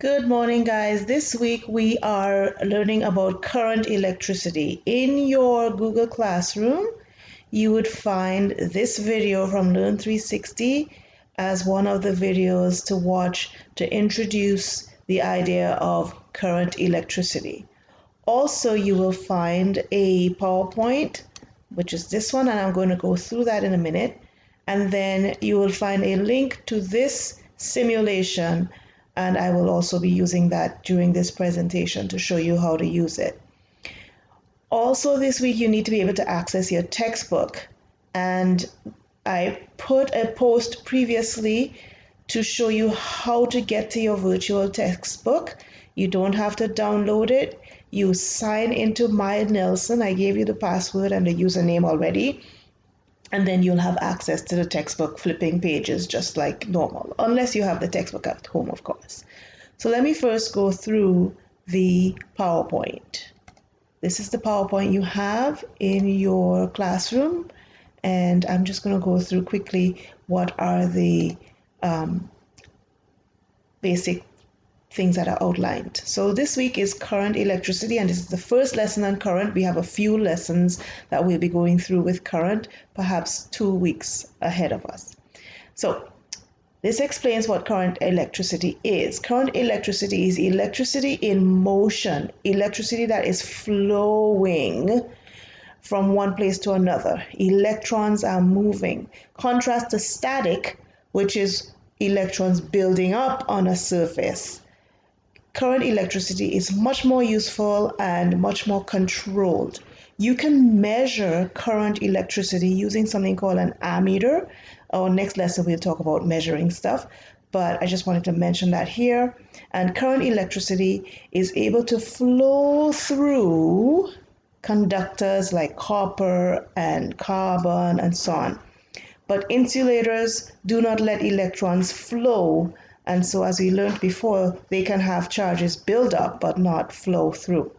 Good morning, guys. This week we are learning about current electricity. In your Google Classroom, you would find this video from Learn 360 as one of the videos to watch to introduce the idea of current electricity. Also, you will find a PowerPoint, which is this one, and I'm going to go through that in a minute. And then you will find a link to this simulation, and I will also be using that during this presentation to show you how to use it. Also, this week you need to be able to access your textbook, and I put a post previously to show you how to get to your virtual textbook. You don't have to download it. You sign into My Nelson. I gave you the password and the username already. And then you'll have access to the textbook flipping pages just like normal, unless you have the textbook at home, of course. So let me first go through the PowerPoint. This is the PowerPoint you have in your classroom, and I'm just going to go through quickly what are the basic things that are outlined. So this week is current electricity, and this is the first lesson on current. We have a few lessons that we'll be going through with current, perhaps 2 weeks ahead of us. So this explains what current electricity is. Current electricity is electricity in motion, electricity that is flowing from one place to another. Electrons are moving. Contrast to static, which is electrons building up on a surface. Current electricity is much more useful and much more controlled. You can measure current electricity using something called an ammeter. Our next lesson we'll talk about measuring stuff, but I just wanted to mention that here. And current electricity is able to flow through conductors like copper and carbon and so on. But insulators do not let electrons flow, and so as we learned before, they can have charges build up but not flow through.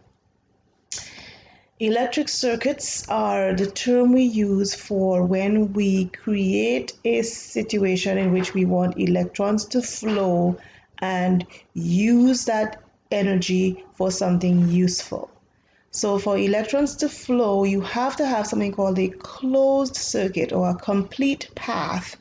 Electric circuits are the term we use for when we create a situation in which we want electrons to flow and use that energy for something useful. So for electrons to flow, you have to have something called a closed circuit or a complete path.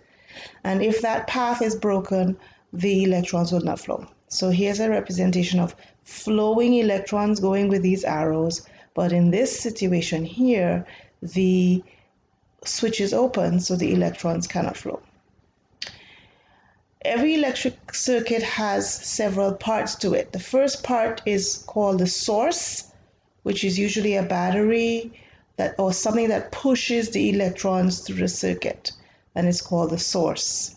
And if that path is broken, the electrons will not flow. So here's a representation of flowing electrons going with these arrows. But in this situation here, the switch is open, so the electrons cannot flow. Every electric circuit has several parts to it. The first part is called the source, which is usually a battery or something that pushes the electrons through the circuit, and it's called the source.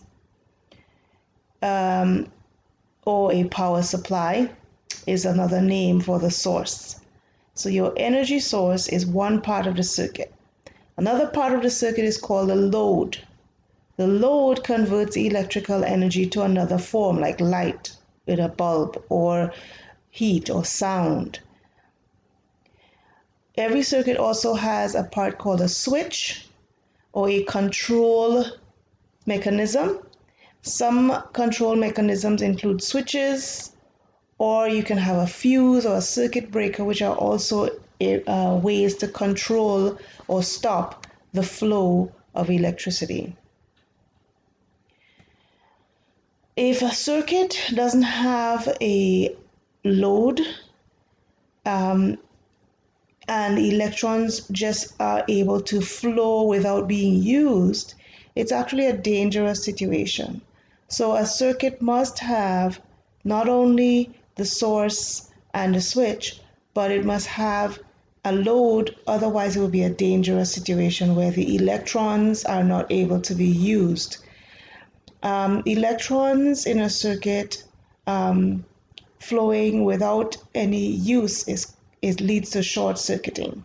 Or a power supply is another name for the source. So your energy source is one part of the circuit. Another part of the circuit is called the load. The load converts electrical energy to another form, like light with a bulb, or heat or sound. Every circuit also has a part called a switch or a control mechanism. Some control mechanisms include switches, or you can have a fuse or a circuit breaker, which are also ways to control or stop the flow of electricity. If a circuit doesn't have a load, and electrons just are able to flow without being used, it's actually a dangerous situation. So a circuit must have not only the source and the switch, but it must have a load, otherwise it will be a dangerous situation where the electrons are not able to be used. Electrons in a circuit flowing without any use it leads to short circuiting.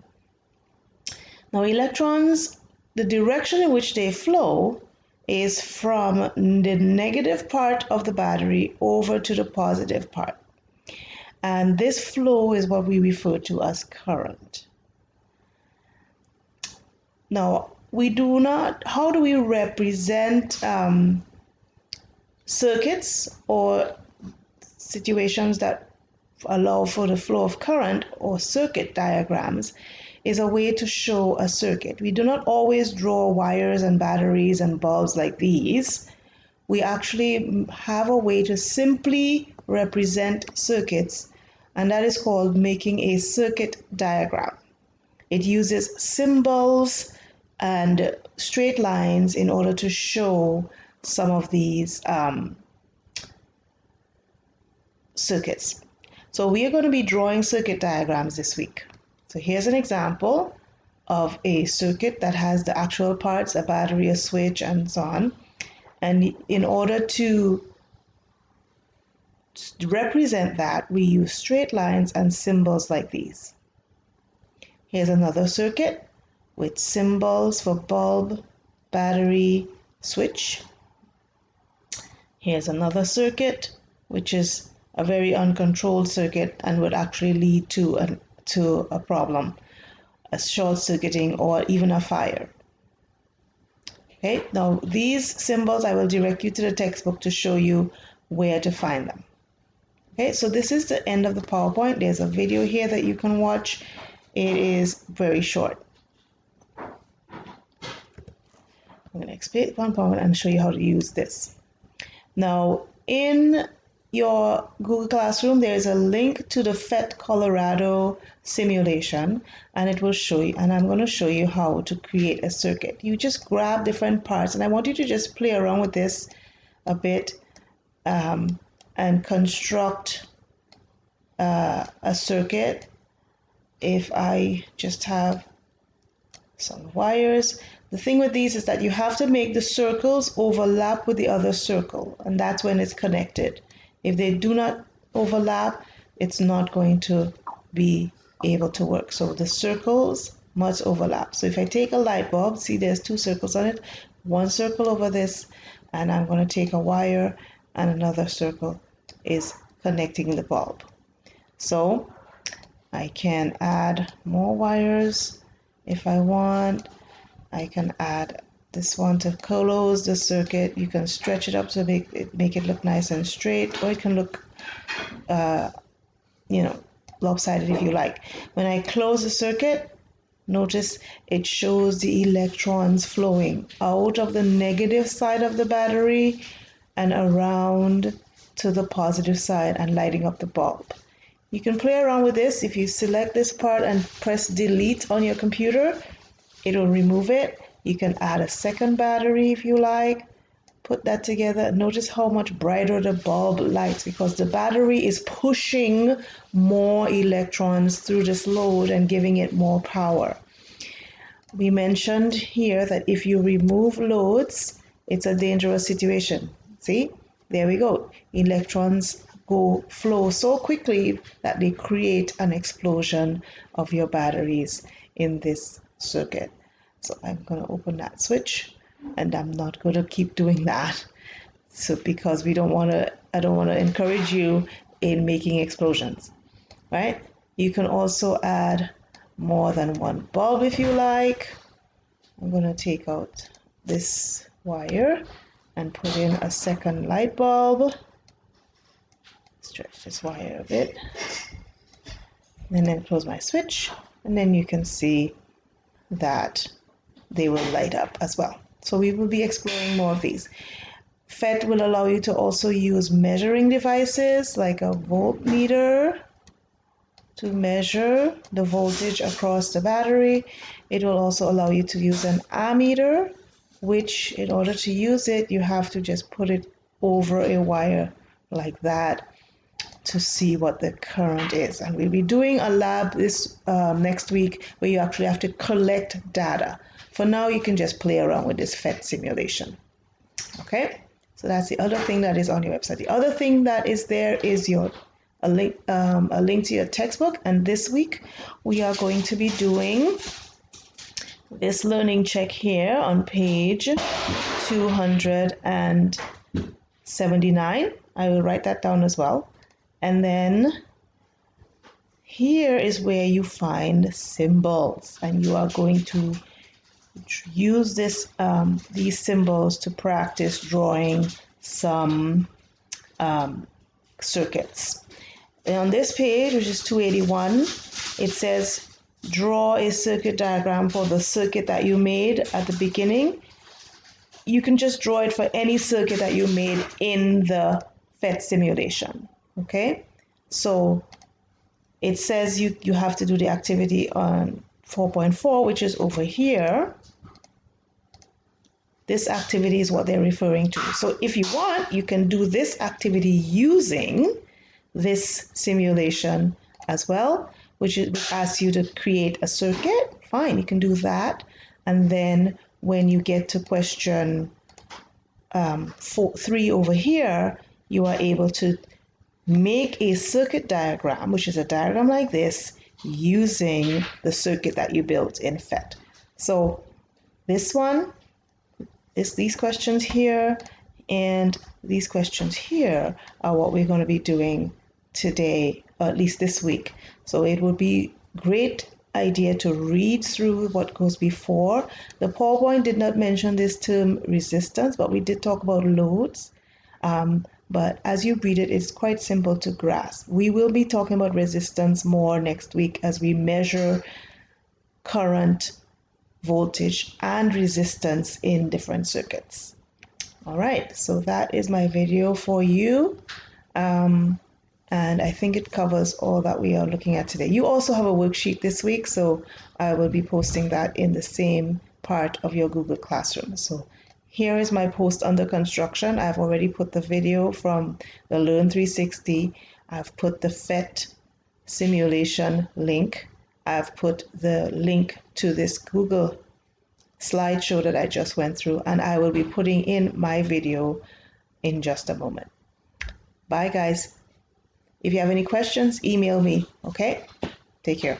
Now electrons, the direction in which they flow is from the negative part of the battery over to the positive part. And this flow is what we refer to as current. Now, how do we represent circuits or situations that allow for the flow of current, or circuit diagrams, is a way to show a circuit. We do not always draw wires and batteries and bulbs like these. We actually have a way to simply represent circuits, and that is called making a circuit diagram. It uses symbols and straight lines in order to show some of these circuits. So we are going to be drawing circuit diagrams this week. So here's an example of a circuit that has the actual parts, a battery, a switch, and so on. And in order to represent that, we use straight lines and symbols like these. Here's another circuit with symbols for bulb, battery, switch. Here's another circuit, which is a very uncontrolled circuit and would actually lead to a problem, a short circuiting or even a fire. Okay, now these symbols, I will direct you to the textbook to show you where to find them. Okay, so this is the end of the PowerPoint. There's a video here that you can watch. It is very short. I'm going to expand one PowerPoint and show you how to use this. Now, in your Google Classroom, there is a link to the PhET Colorado simulation, and it will show you, and I'm going to show you how to create a circuit. You just grab different parts, and I want you to just play around with this a bit and construct a circuit. If I just have some wires, the thing with these is that you have to make the circles overlap with the other circle, and that's when it's connected. If they do not overlap, it's not going to be able to work. So the circles must overlap. So if I take a light bulb, see there's two circles on it, one circle over this, and I'm going to take a wire, and another circle is connecting the bulb. So I can add more wires if I want. I can add this one to close the circuit. You can stretch it up to make it look nice and straight, or it can look lopsided if you like. When I close the circuit, notice it shows the electrons flowing out of the negative side of the battery and around to the positive side and lighting up the bulb. You can play around with this. If you select this part and press delete on your computer, it will remove it. You can add a second battery if you like. Put that together. Notice how much brighter the bulb lights because the battery is pushing more electrons through this load and giving it more power. We mentioned here that if you remove loads, it's a dangerous situation. See, there we go. Electrons flow so quickly that they create an explosion of your batteries in this circuit. So I'm going to open that switch, and I'm not going to keep doing that. So because I don't want to encourage you in making explosions, right? You can also add more than one bulb if you like. I'm going to take out this wire and put in a second light bulb. Stretch this wire a bit, and then close my switch, and then you can see that they will light up as well. So we will be exploring more of these. PhET will allow you to also use measuring devices like a voltmeter to measure the voltage across the battery. It will also allow you to use an ammeter, which in order to use it, you have to just put it over a wire like that to see what the current is. And we'll be doing a lab this next week where you actually have to collect data. For now, you can just play around with this PhET simulation. Okay, so that's the other thing that is on your website. The other thing that is there is a link to your textbook. And this week, we are going to be doing this learning check here on page 279. I will write that down as well. And then here is where you find symbols, and you are going to use these symbols to practice drawing some circuits. And on this page, which is 281, it says draw a circuit diagram for the circuit that you made at the beginning. You can just draw it for any circuit that you made in the PhET simulation. Okay, so it says you have to do the activity on 4.4, which is over here. This activity is what they're referring to. So if you want, you can do this activity using this simulation as well, which asks you to create a circuit. Fine, you can do that. And then when you get to question 3 over here, you are able to make a circuit diagram, which is a diagram like this, using the circuit that you built in PhET. So this one, these questions here and these questions here are what we're going to be doing today, or at least this week. So it would be great idea to read through what goes before. The PowerPoint did not mention this term resistance, but we did talk about loads. But as you read it, it's quite simple to grasp. We will be talking about resistance more next week as we measure current, voltage, and resistance in different circuits. All right, so that is my video for you. And I think it covers all that we are looking at today. You also have a worksheet this week, so I will be posting that in the same part of your Google Classroom. So here is my post under construction. I've already put the video from the Learn 360. I've put the PhET simulation link. I've put the link to this Google slideshow that I just went through, and I will be putting in my video in just a moment. Bye, guys. If you have any questions, email me, okay? Take care.